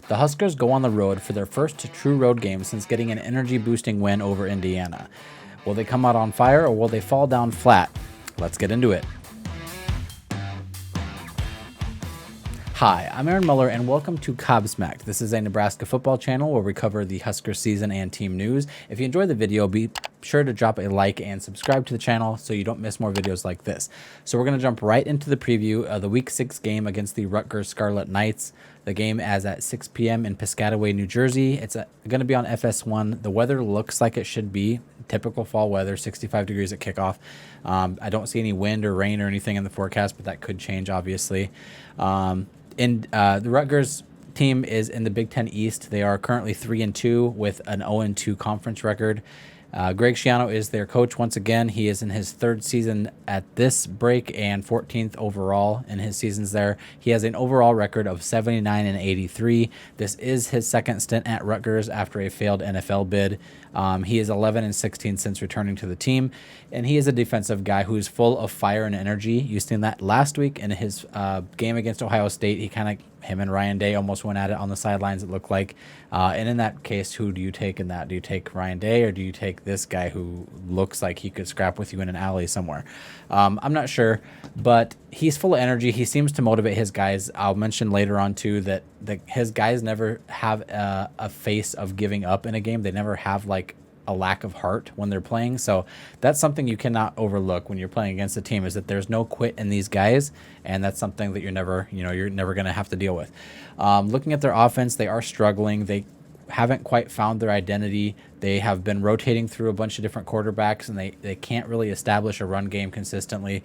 The Huskers go on the road for their first true road game since getting an energy-boosting win over Indiana. Will they come out on fire or will they fall down flat? Let's get into it. Hi, I'm Aaron Muller, and welcome to Cobsmacked. This is a Nebraska football channel where we cover the Huskers season and team news. If you enjoy the video, be sure to drop a like and subscribe to the channel so you don't miss more videos like this. So we're going to jump right into the preview of the Week 6 game against the Rutgers Scarlet Knights. The game is at 6 p.m. in Piscataway, New Jersey. It's going to be on FS1. The weather looks like it should be typical fall weather, 65 degrees at kickoff. I don't see any wind or rain or anything in the forecast, but that could change, obviously. The Rutgers team is in the Big Ten East. They are currently 3-2 with an 0-2 conference record. Greg Schiano is their coach once again. He is in his third season at this break and 14th overall in his seasons there. He has an overall record of 79-83. This is his second stint at Rutgers after a failed NFL bid. He is 11-16 since returning to the team, and he is a defensive guy who's full of fire and energy. You've seen that last week in his game against Ohio State. Him and Ryan Day almost went at it on the sidelines, it looked like. And in that case, who do you take in that? Do you take Ryan Day or do you take this guy who looks like he could scrap with you in an alley somewhere? I'm not sure, but he's full of energy. He seems to motivate his guys. I'll mention later on, too, that his guys never have a face of giving up in a game. They never have, like, a lack of heart when they're playing. So that's something you cannot overlook when you're playing against a team, is that there's no quit in these guys, and that's something that you're never going to have to deal with. Looking at their offense, they are struggling. They haven't quite found their identity. They have been rotating through a bunch of different quarterbacks, and they can't really establish a run game consistently.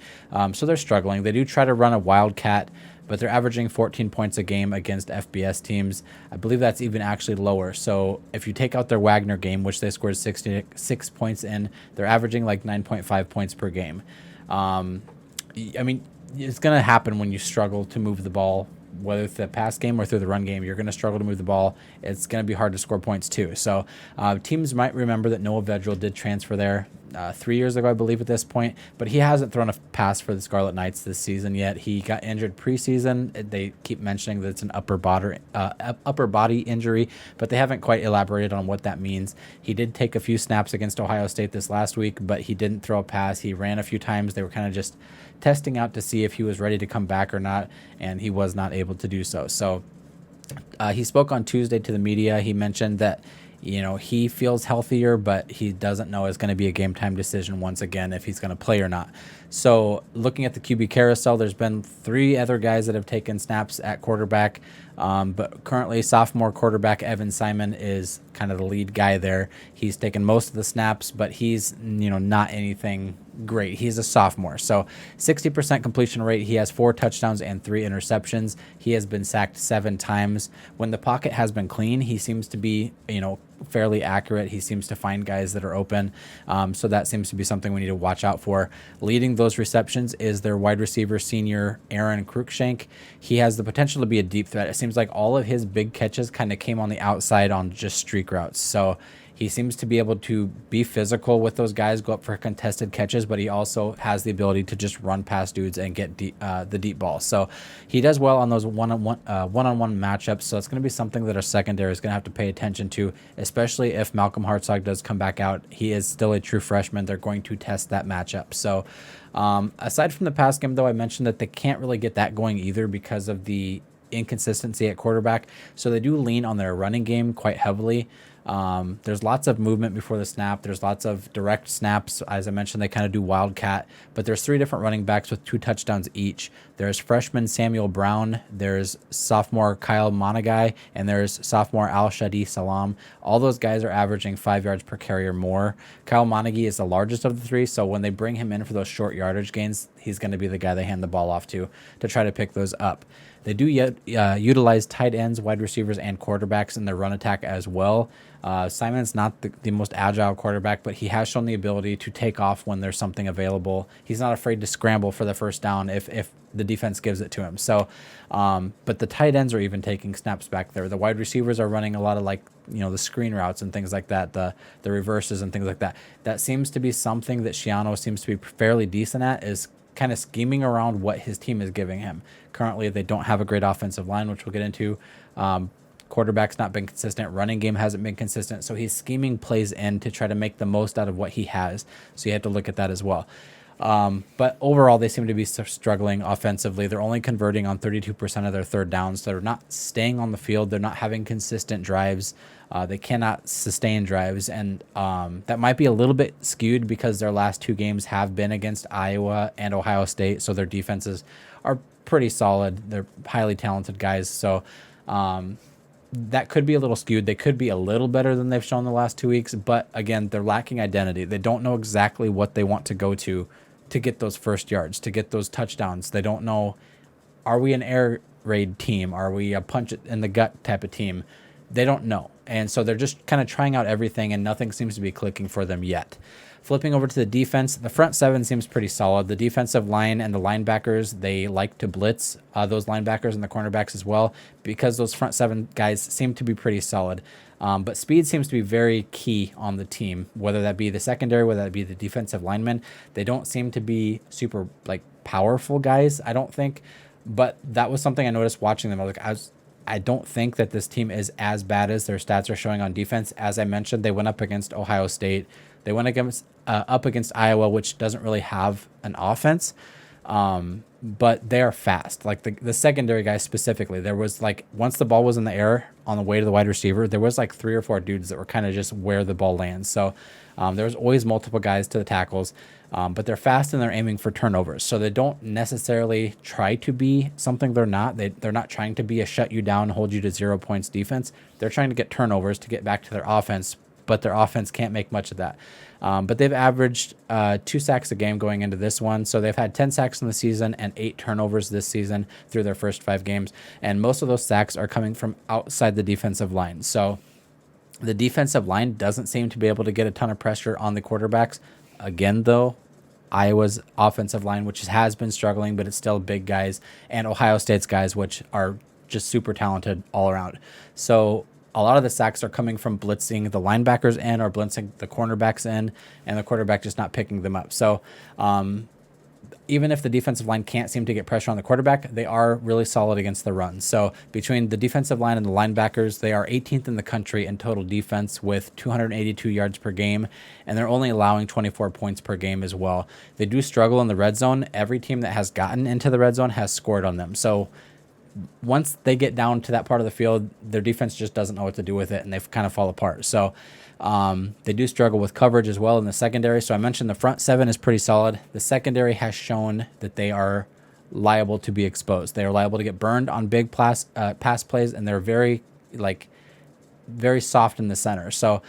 So they're struggling. They do try to run a wildcat, but they're averaging 14 points a game against FBS teams. I believe that's even actually lower. So if you take out their Wagner game, which they scored 66 points in, they're averaging like 9.5 points per game. I mean, it's going to happen when you struggle to move the ball, whether it's the pass game or through the run game. You're going to struggle to move the ball. It's going to be hard to score points too. So teams might remember that Noah Vedral did transfer there 3 years ago, I believe, at this point, but he hasn't thrown a pass for the Scarlet Knights this season yet. He got injured preseason. They keep mentioning that it's an upper body injury, but they haven't quite elaborated on what that means. He did take a few snaps against Ohio State this last week, but he didn't throw a pass. He ran a few times. They were kind of just testing out to see if he was ready to come back or not, and he was not able to do so. So he spoke on Tuesday to the media. He mentioned that he feels healthier, but he doesn't know it's going to be a game time decision once again if he's going to play or not. So looking at the QB carousel, there's been 3 other guys that have taken snaps at quarterback, but currently sophomore quarterback Evan Simon is kind of the lead guy there. He's taken most of the snaps, but he's not anything great. He's a sophomore. So 60% completion rate. He has 4 touchdowns and 3 interceptions. He has been sacked 7 times. When the pocket has been clean, he seems to be, fairly accurate. He seems to find guys that are open. So that seems to be something we need to watch out for. Leading those receptions is their wide receiver senior, Aaron Cruikshank. He has the potential to be a deep threat. It seems like all of his big catches kind of came on the outside on just streak routes. So he seems to be able to be physical with those guys, go up for contested catches, but he also has the ability to just run past dudes and get the deep ball. So he does well on those one-on-one matchups. So it's going to be something that our secondary is going to have to pay attention to, especially if Malcolm Hartzog does come back out. He is still a true freshman. They're going to test that matchup. So aside from the pass game, though, I mentioned that they can't really get that going either because of the inconsistency at quarterback. So they do lean on their running game quite heavily. There's lots of movement before the snap. There's lots of direct snaps. As I mentioned, they kind of do wildcat, but there's 3 different running backs with 2 touchdowns each. There's freshman Samuel Brown, there's sophomore Kyle Monagai, and there's sophomore Al-Shadi Salam. All those guys are averaging 5 yards per carry or more. Kyle Monagai is the largest of the 3, so when they bring him in for those short yardage gains, he's going to be the guy they hand the ball off to try to pick those up. They do utilize tight ends, wide receivers, and quarterbacks in their run attack as well. Simon's not the most agile quarterback, but he has shown the ability to take off when there's something available. He's not afraid to scramble for the first down if the defense gives it to him. So, but the tight ends are even taking snaps back there. The wide receivers are running a lot of the screen routes and things like that, the reverses and things like that. That seems to be something that Schiano seems to be fairly decent at, is kind of scheming around what his team is giving him. Currently, they don't have a great offensive line, which we'll get into. Quarterback's not been consistent. Running game hasn't been consistent. So he's scheming plays in to try to make the most out of what he has. So you have to look at that as well. But overall, they seem to be struggling offensively. They're only converting on 32% of their third downs. They're not staying on the field. They're not having consistent drives. They cannot sustain drives. And that might be a little bit skewed because their last two games have been against Iowa and Ohio State. So their defenses are pretty solid. They're highly talented guys. So that could be a little skewed. They could be a little better than they've shown the last 2 weeks. But again, they're lacking identity. They don't know exactly what they want to go to get those first yards, to get those touchdowns. They don't know, are we an air raid team? Are we a punch it in the gut type of team? They don't know. And so they're just kind of trying out everything, and nothing seems to be clicking for them yet. Flipping over to the defense, the front seven seems pretty solid. The defensive line and the linebackers, they like to blitz those linebackers and the cornerbacks as well, because those front seven guys seem to be pretty solid. But speed seems to be very key on the team, whether that be the secondary, whether that be the defensive linemen. They don't seem to be super powerful guys, I don't think. But that was something I noticed watching them. I don't think that this team is as bad as their stats are showing on defense. As I mentioned, they went up against Ohio State. They went up against Iowa, which doesn't really have an offense. But they are fast. The secondary guys specifically, there was once the ball was in the air on the way to the wide receiver, there was 3 or 4 dudes that were kind of just where the ball lands. So there was always multiple guys to the tackles, but they're fast and they're aiming for turnovers. So they don't necessarily try to be something they're not. They're not trying to be a shut you down, hold you to 0 points defense. They're trying to get turnovers to get back to their offense, but their offense can't make much of that. But they've averaged 2 sacks a game going into this one. So they've had 10 sacks in the season and 8 turnovers this season through their first 5 games. And most of those sacks are coming from outside the defensive line. So the defensive line doesn't seem to be able to get a ton of pressure on the quarterbacks. Again, though, Iowa's offensive line, which has been struggling, but it's still big guys, and Ohio State's guys, which are just super talented all around. So a lot of the sacks are coming from blitzing the linebackers in or blitzing the cornerbacks in, and the quarterback just not picking them up. So even if the defensive line can't seem to get pressure on the quarterback, they are really solid against the run. So between the defensive line and the linebackers, they are 18th in the country in total defense with 282 yards per game, and they're only allowing 24 points per game as well. They do struggle in the red zone. Every team that has gotten into the red zone has scored on them. So once they get down to that part of the field, their defense just doesn't know what to do with it, and they kind of fall apart. So they do struggle with coverage as well in the secondary. So I mentioned the front seven is pretty solid. The secondary has shown that they are liable to be exposed. They are liable to get burned on big pass plays, and they're very soft in the center. So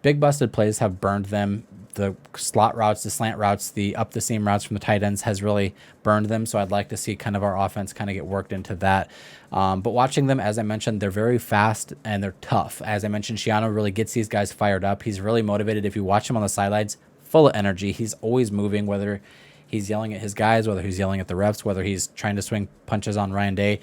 big busted plays have burned them. The slot routes, the slant routes, the up the seam routes from the tight ends has really burned them. So I'd like to see kind of our offense kind of get worked into that. But watching them, as I mentioned, they're very fast and they're tough. As I mentioned, Shiano really gets these guys fired up. He's really motivated. If you watch him on the sidelines, full of energy. He's always moving, whether he's yelling at his guys, whether he's yelling at the refs, whether he's trying to swing punches on Ryan Day.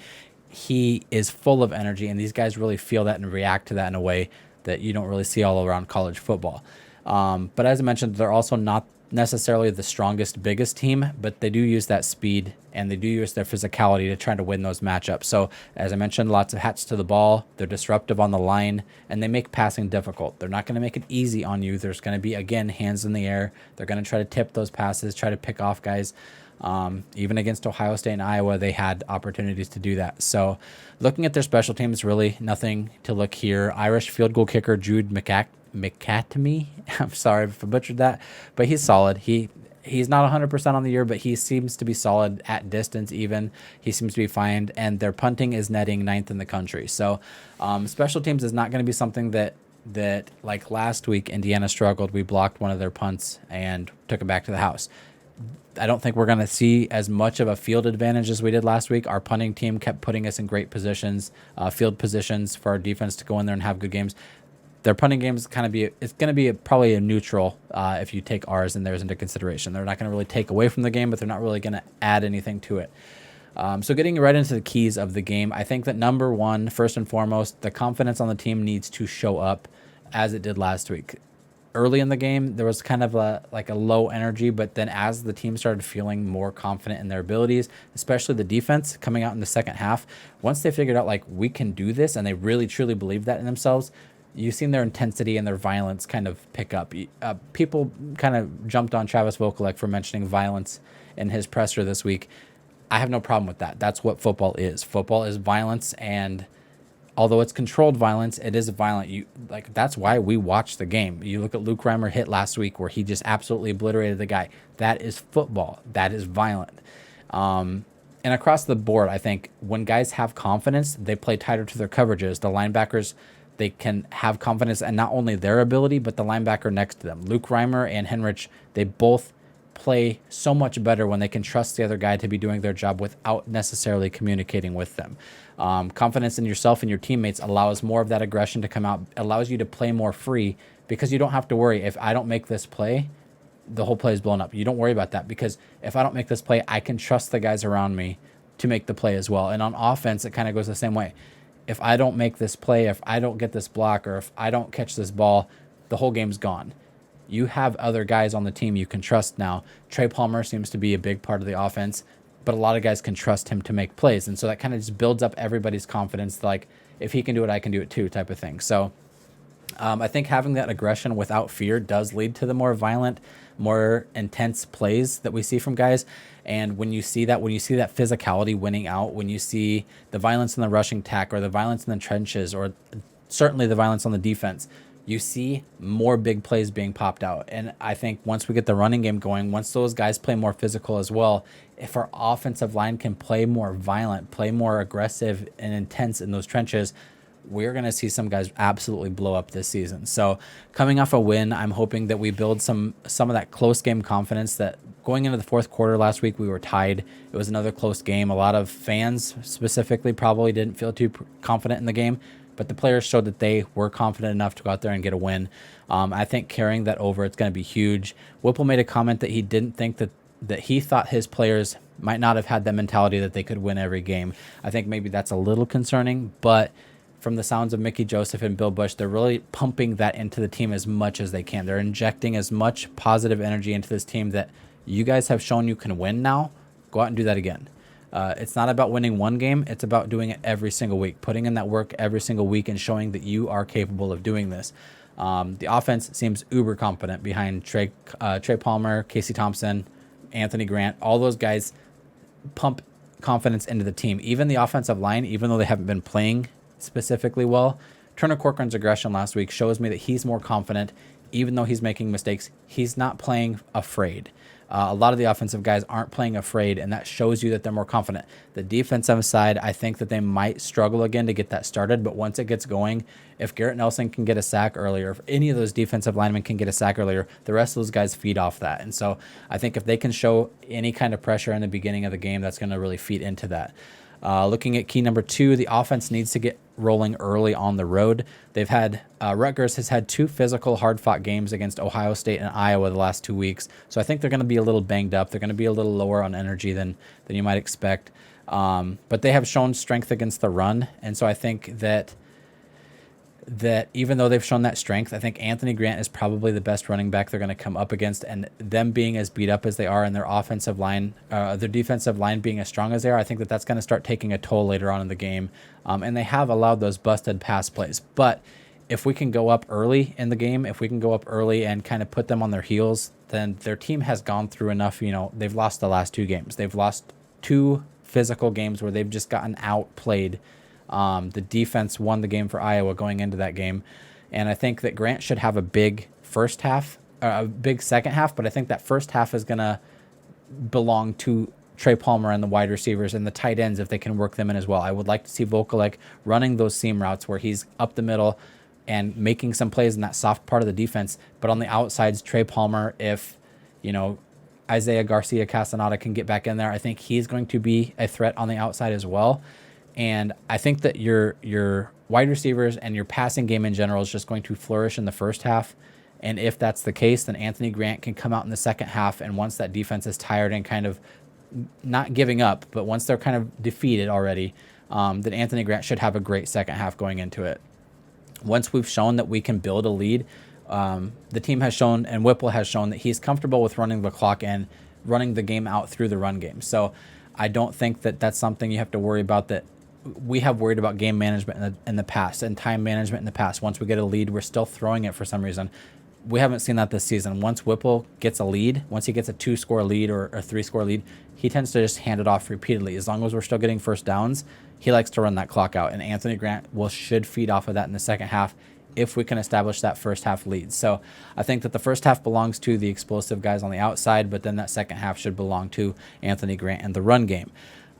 He is full of energy, and these guys really feel that and react to that in a way that you don't really see all around college football. But as I mentioned, they're also not necessarily the strongest, biggest team, but they do use that speed and they do use their physicality to try to win those matchups. So as I mentioned, lots of hats to the ball. They're disruptive on the line, and they make passing difficult. They're not going to make it easy on you. There's going to be, again, hands in the air. They're going to try to tip those passes, try to pick off guys. Even against Ohio State and Iowa, they had opportunities to do that. So looking at their special teams, really nothing to look here. Irish field goal kicker Jude McAtamy. I'm sorry if I butchered that, but he's solid. He's not 100% on the year, but he seems to be solid at distance even. He seems to be fine, and their punting is netting 9th in the country. So special teams is not going to be something that like last week, Indiana struggled. We blocked one of their punts and took it back to the house. I don't think we're going to see as much of a field advantage as we did last week. Our punting team kept putting us in great positions, field positions for our defense to go in there and have good games. Their punting game is going to be probably a neutral if you take ours and theirs into consideration. They're not going to really take away from the game, but they're not really going to add anything to it. So getting right into the keys of the game, I think that number one, first and foremost, the confidence on the team needs to show up as it did last week. early in the game, there was kind of a low energy, but then as the team started feeling more confident in their abilities, especially the defense coming out in the second half, once they figured out like we can do this and they really truly believed that in themselves, you've seen their intensity and their violence kind of pick up. People kind of jumped on Travis Vokalek for mentioning violence in his presser this week. I have no problem with that. That's what football is. Football is violence, and although it's controlled violence, it is violent. That's why we watch the game. You look at Luke Reimer hit last week where he just absolutely obliterated the guy. That is football. That is violent. And across the board, I think when guys have confidence, they play tighter to their coverages. The linebackers, they can have confidence in not only their ability, but the linebacker next to them. Luke Reimer and Henrich, they both play so much better when they can trust the other guy to be doing their job without necessarily communicating with them. Confidence in yourself and your teammates allows more of that aggression to come out, allows you to play more free because you don't have to worry if I don't make this play, the whole play is blown up. You don't worry about that because if I don't make this play, I can trust the guys around me to make the play as well. And on offense, it kind of goes the same way. If I don't make this play, if I don't get this block, or if I don't catch this ball, the whole game's gone. You have other guys on the team you can trust now. Trey Palmer seems to be a big part of the offense, but a lot of guys can trust him to make plays. And so that kind of just builds up everybody's confidence. Like, if he can do it, I can do it too, type of thing. So I think having that aggression without fear does lead to the more violent, more intense plays that we see from guys. And when you see that physicality winning out, when you see the violence in the rushing tack or the violence in the trenches or certainly the violence on the defense, you see more big plays being popped out. And I think once we get the running game going, once those guys play more physical as well, if our offensive line can play more violent, play more aggressive and intense in those trenches, we're going to see some guys absolutely blow up this season. So coming off a win, I'm hoping that we build some of that close game confidence. That going into the fourth quarter last week, we were tied. It was another close game. A lot of fans specifically probably didn't feel too confident in the game, but the players showed that they were confident enough to go out there and get a win. I think carrying that over, it's going to be huge. Whipple made a comment that he didn't think that he thought his players might not have had that mentality that they could win every game. I think maybe that's a little concerning, but from the sounds of Mickey Joseph and Bill Bush, they're really pumping that into the team as much as they can. They're injecting as much positive energy into this team that you guys have shown you can win now. Go out and do that again. It's not about winning one game. It's about doing it every single week, putting in that work every single week and showing that you are capable of doing this. The offense seems uber competent behind Trey Palmer, Casey Thompson, Anthony Grant. All those guys pump confidence into the team. Even the offensive line, even though they haven't been playing specifically well, Turner Corcoran's aggression last week shows me that he's more confident. Even though he's making mistakes, he's not playing afraid. A lot of the offensive guys aren't playing afraid, and that shows you that they're more confident. The defensive side, I think that they might struggle again to get that started, but once it gets going, if Garrett Nelson can get a sack earlier, if any of those defensive linemen can get a sack earlier, the rest of those guys feed off that. And so I think if they can show any kind of pressure in the beginning of the game, that's going to really feed into that. Looking at key number 2, the offense needs to get rolling early on the road. They've had Rutgers has had 2 physical, hard-fought games against Ohio State and Iowa the last 2 weeks. So I think they're going to be a little banged up. They're going to be a little lower on energy than you might expect. But they have shown strength against the run, and so I think that even though they've shown that strength, I think Anthony Grant is probably the best running back they're going to come up against, and them being as beat up as they are and their offensive line, their defensive line being as strong as they are, I think that's going to start taking a toll later on in the game. And they have allowed those busted pass plays. But if we can go up early in the game, if we can go up early and kind of put them on their heels, then their team has gone through enough. They've lost the last 2 games. They've lost 2 physical games where they've just gotten outplayed. The defense won the game for Iowa going into that game. And I think that Grant should have a big first half, a big second half, but I think that first half is going to belong to Trey Palmer and the wide receivers and the tight ends if they can work them in as well. I would like to see Vokalek running those seam routes where he's up the middle and making some plays in that soft part of the defense. But on the outsides, Trey Palmer, if, Isaiah Garcia Castaneda can get back in there, I think he's going to be a threat on the outside as well. And I think that your wide receivers and your passing game in general is just going to flourish in the first half. And if that's the case, then Anthony Grant can come out in the second half. And once that defense is tired and kind of not giving up, but once they're kind of defeated already, then Anthony Grant should have a great second half going into it. Once we've shown that we can build a lead, the team has shown, and Whipple has shown, that he's comfortable with running the clock and running the game out through the run game. So I don't think that that's something you have to worry about. That we have worried about game management in the past and time management in the past. Once we get a lead, we're still throwing it for some reason. We haven't seen that this season. Once Whipple gets a lead, once he gets a 2-score lead or a 3-score lead, he tends to just hand it off repeatedly. As long as we're still getting first downs, he likes to run that clock out. And Anthony Grant should feed off of that in the second half if we can establish that first half lead. So I think that the first half belongs to the explosive guys on the outside, but then that second half should belong to Anthony Grant and the run game.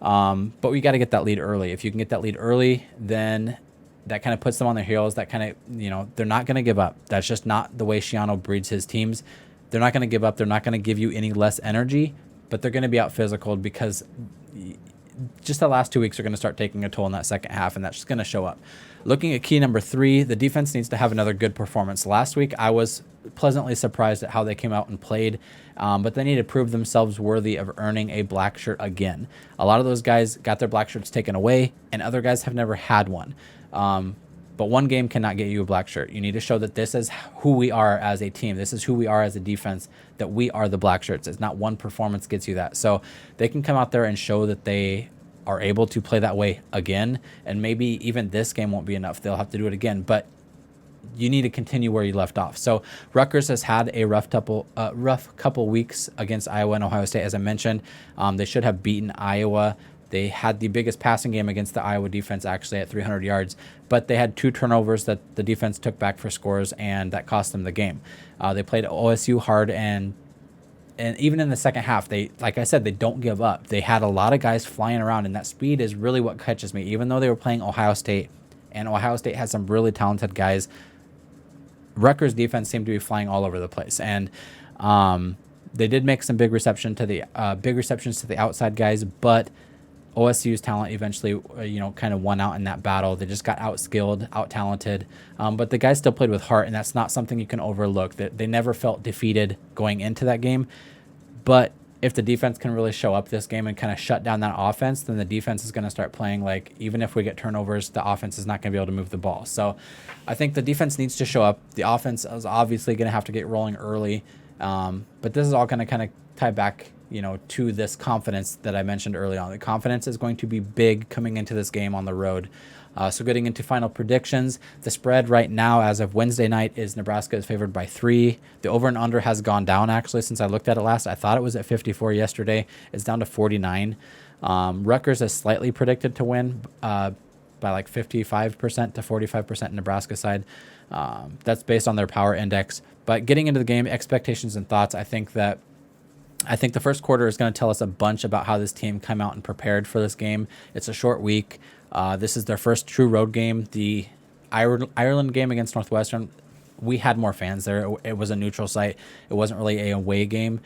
But we got to get that lead early. If you can get that lead early, then that kind of puts them on their heels. That kind of, they're not going to give up. That's just not the way Schiano breeds his teams. They're not going to give up. They're not going to give you any less energy, but they're going to be out physical because just the last 2 weeks are going to start taking a toll in that second half, and that's just going to show up. Looking at key number 3, the defense needs to have another good performance. Last week, I was pleasantly surprised at how they came out and played, but they need to prove themselves worthy of earning a black shirt again. A lot of those guys got their black shirts taken away, and other guys have never had one. But one game cannot get you a black shirt. You need to show that this is who we are as a team. This is who we are as a defense, that we are the black shirts. It's not one performance gets you that. So they can come out there and show that they are able to play that way again. And maybe even this game won't be enough. They'll have to do it again. But you need to continue where you left off. So Rutgers has had a rough couple weeks against Iowa and Ohio State, as I mentioned. They should have beaten Iowa. They had the biggest passing game against the Iowa defense, actually, at 300 yards. But they had 2 turnovers that the defense took back for scores, and that cost them the game. They played OSU hard, and even in the second half, like I said, they don't give up. They had a lot of guys flying around, and that speed is really what catches me. Even though they were playing Ohio State, and Ohio State has some really talented guys, Rutgers defense seemed to be flying all over the place. And they did make some big receptions to the outside guys, but OSU's talent eventually, kind of won out in that battle. They just got out-skilled, out-talented. But the guys still played with heart, and that's not something you can overlook. They never felt defeated going into that game. But if the defense can really show up this game and kind of shut down that offense, then the defense is going to start playing like, even if we get turnovers, the offense is not going to be able to move the ball. So I think the defense needs to show up. The offense is obviously going to have to get rolling early. But this is all going to kind of tie back to this confidence that I mentioned early on. The confidence is going to be big coming into this game on the road. So getting into final predictions, the spread right now as of Wednesday night is Nebraska is favored by 3. The over and under has gone down, actually, since I looked at it last. I thought it was at 54 yesterday. It's down to 49. Rutgers is slightly predicted to win by like 55% to 45% Nebraska side. That's based on their power index. But getting into the game, expectations and thoughts, I think the first quarter is going to tell us a bunch about how this team came out and prepared for this game. It's a short week. This is their first true road game. The Ireland game against Northwestern, we had more fans there. It was a neutral site. It wasn't really a away game.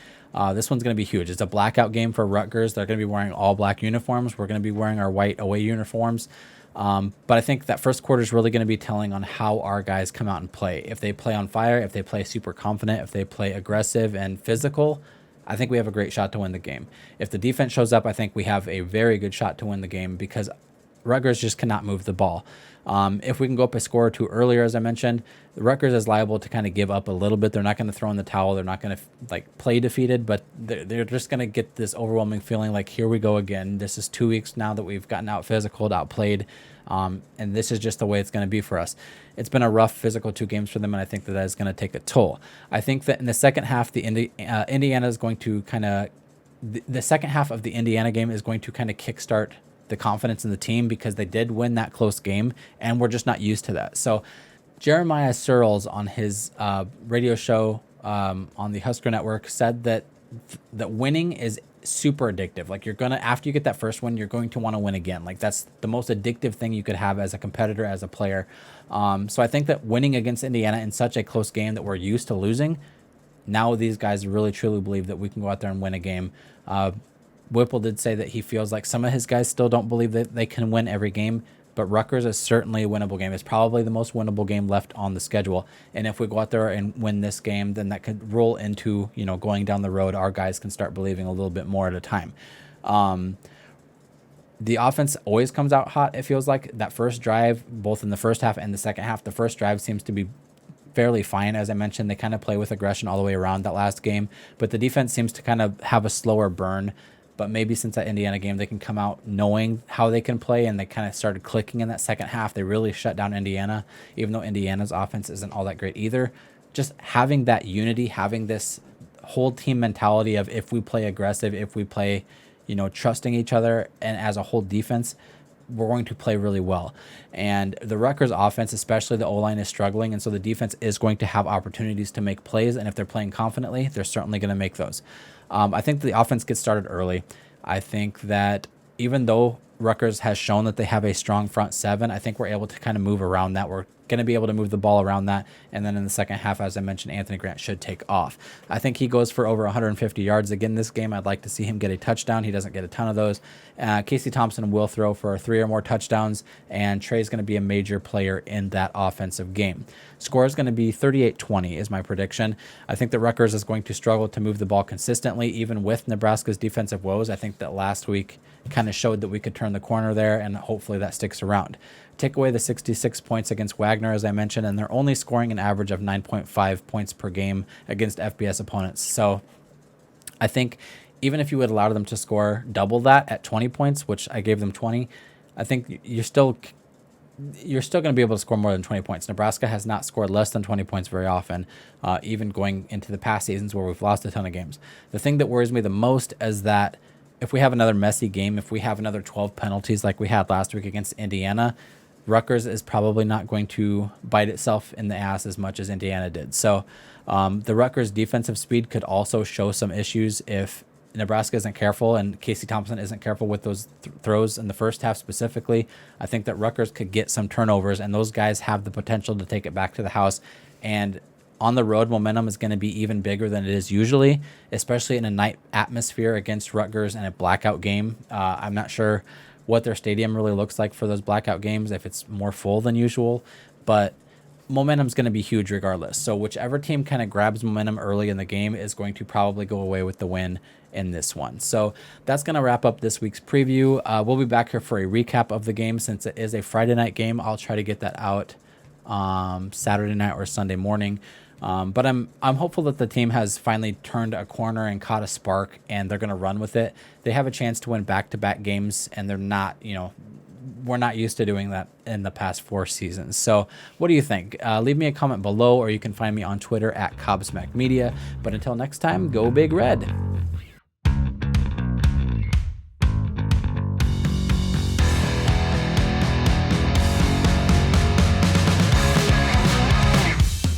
This one's going to be huge. It's a blackout game for Rutgers. They're going to be wearing all black uniforms. We're going to be wearing our white away uniforms. But I think that first quarter is really going to be telling on how our guys come out and play. If they play on fire, if they play super confident, if they play aggressive and physical, I think we have a great shot to win the game. If the defense shows up, I think we have a very good shot to win the game because Rutgers just cannot move the ball. If we can go up a score or 2 earlier, as I mentioned, Rutgers is liable to kind of give up a little bit. They're not going to throw in the towel. They're not going to play defeated, but they're just going to get this overwhelming feeling like, here we go again. This is 2 weeks now that we've gotten out physical, outplayed, and this is just the way it's going to be for us. It's been a rough physical 2 games for them, and I think that is going to take a toll. I think that in the second half, Indiana is going to kind of the second half of the Indiana game is going to kind of kickstart the confidence in the team because they did win that close game, and we're just not used to that. So Jeremiah Searles on his radio show on the Husker Network said that winning is super addictive. Like, you're going to, after you get that first win, you're going to want to win again. Like, that's the most addictive thing you could have as a competitor, as a player. So I think that winning against Indiana in such a close game that we're used to losing, now these guys really truly believe that we can go out there and win a game. Whipple did say that he feels like some of his guys still don't believe that they can win every game, but Rutgers is certainly a winnable game. It's probably the most winnable game left on the schedule. And if we go out there and win this game, then that could roll into, going down the road. Our guys can start believing a little bit more at a time. The offense always comes out hot, it feels like. That first drive, both in the first half and the second half, the first drive seems to be fairly fine. As I mentioned, they kind of play with aggression all the way around that last game, but the defense seems to kind of have a slower burn. But maybe since that Indiana game, they can come out knowing how they can play, and they kind of started clicking in that second half. They really shut down Indiana, even though Indiana's offense isn't all that great either. Just having that unity, having this whole team mentality of if we play aggressive, if we play, trusting each other, and as a whole defense, we're going to play really well. And the Rutgers offense, especially the O-line, is struggling, and so the defense is going to have opportunities to make plays, and if they're playing confidently, they're certainly going to make those. I think the offense gets started early. I think that even though Rutgers has shown that they have a strong front seven, I think we're able to kind of move around that. We're going to be able to move the ball around that. And then in the second half, as I mentioned, Anthony Grant should take off. I think he goes for over 150 yards again this game. I'd like to see him get a touchdown. He doesn't get a ton of those. Casey Thompson will throw for 3 or more touchdowns, and Trey's going to be a major player in that offensive game. Score is going to be 38-20 is my prediction. I think that Rutgers is going to struggle to move the ball consistently, even with Nebraska's defensive woes. I think that last week kind of showed that we could turn the corner there, and hopefully that sticks around. Take away the 66 points against Wagner, as I mentioned, and they're only scoring an average of 9.5 points per game against FBS opponents. So I think even if you would allow them to score double that at 20 points, which I gave them 20, I think you're still going to be able to score more than 20 points. Nebraska has not scored less than 20 points very often, even going into the past seasons where we've lost a ton of games. The thing that worries me the most is that if we have another messy game, if we have another 12 penalties like we had last week against Indiana, Rutgers is probably not going to bite itself in the ass as much as Indiana did. So the Rutgers defensive speed could also show some issues if Nebraska isn't careful and Casey Thompson isn't careful with those throws in the first half specifically. I think that Rutgers could get some turnovers, and those guys have the potential to take it back to the house. And on the road, momentum is going to be even bigger than it is usually, especially in a night atmosphere against Rutgers and a blackout game. I'm not sure what their stadium really looks like for those blackout games, if it's more full than usual, but momentum's going to be huge regardless. So whichever team kind of grabs momentum early in the game is going to probably go away with the win in this one. So that's going to wrap up this week's preview. We'll be back here for a recap of the game. Since it is a Friday night game, I'll try to get that out Saturday night or Sunday morning. But I'm hopeful that the team has finally turned a corner and caught a spark, and they're going to run with it. They have a chance to win back-to-back games, and they're not, we're not used to doing that in the past 4 seasons. So what do you think? Leave me a comment below, or you can find me on Twitter at Cobsmacked Media. But until next time, go Big Red.